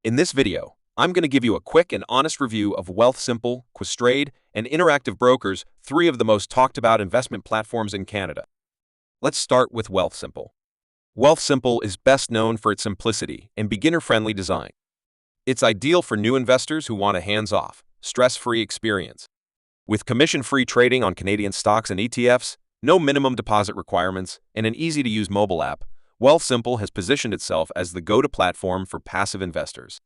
In this video, I'm going to give you a quick and honest review of Wealthsimple, Questrade, and Interactive Brokers, three of the most talked about investment platforms in Canada. Let's start with Wealthsimple. Wealthsimple is best known for its simplicity and beginner-friendly design. It's ideal for new investors who want a hands-off, stress-free experience. With commission-free trading on Canadian stocks and ETFs, no minimum deposit requirements, and an easy-to-use mobile app, Wealthsimple has positioned itself as the go-to platform for passive investors.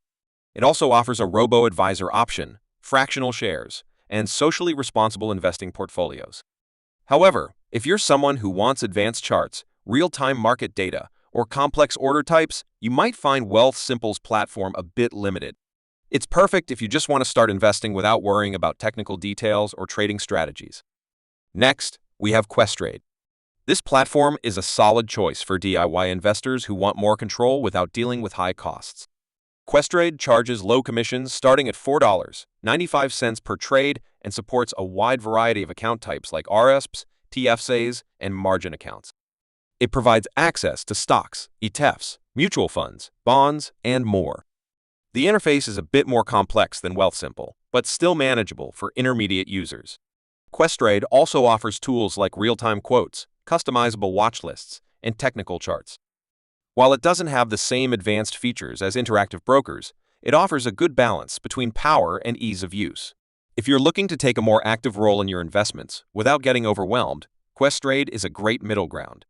It also offers a robo-advisor option, fractional shares, and socially responsible investing portfolios. However, if you're someone who wants advanced charts, real-time market data, or complex order types, you might find Wealthsimple's platform a bit limited. It's perfect if you just want to start investing without worrying about technical details or trading strategies. Next, we have Questrade. This platform is a solid choice for DIY investors who want more control without dealing with high costs. Questrade charges low commissions starting at $4.95 per trade and supports a wide variety of account types like RSPs, TFSAs, and margin accounts. It provides access to stocks, ETFs, mutual funds, bonds, and more. The interface is a bit more complex than Wealthsimple, but still manageable for intermediate users. Questrade also offers tools like real-time quotes, customizable watch lists, and technical charts. While it doesn't have the same advanced features as Interactive Brokers, it offers a good balance between power and ease of use. If you're looking to take a more active role in your investments without getting overwhelmed, Questrade is a great middle ground.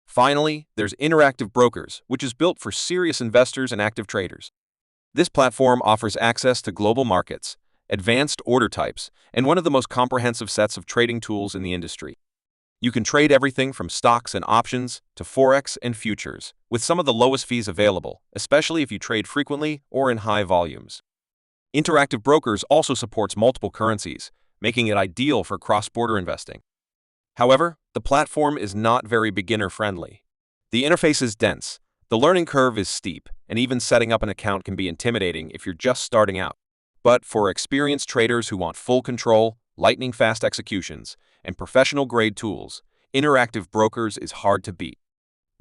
Finally, there's Interactive Brokers, which is built for serious investors and active traders. This platform offers access to global markets, advanced order types, and one of the most comprehensive sets of trading tools in the industry. You can trade everything from stocks and options to Forex and futures, with some of the lowest fees available, especially if you trade frequently or in high volumes. Interactive Brokers also supports multiple currencies, making it ideal for cross-border investing. However, the platform is not very beginner-friendly. The interface is dense, the learning curve is steep, and even setting up an account can be intimidating if you're just starting out. But for experienced traders who want full control, lightning-fast executions, and professional-grade tools, Interactive Brokers is hard to beat.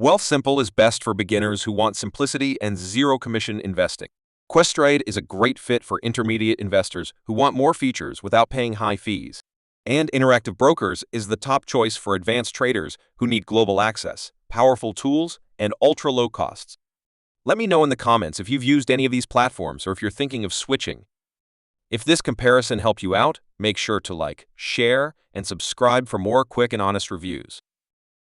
Wealthsimple is best for beginners who want simplicity and zero-commission investing. Questrade is a great fit for intermediate investors who want more features without paying high fees. And Interactive Brokers is the top choice for advanced traders who need global access, powerful tools, and ultra-low costs. Let me know in the comments if you've used any of these platforms or if you're thinking of switching. If this comparison helped you out, make sure to like, share, and subscribe for more quick and honest reviews.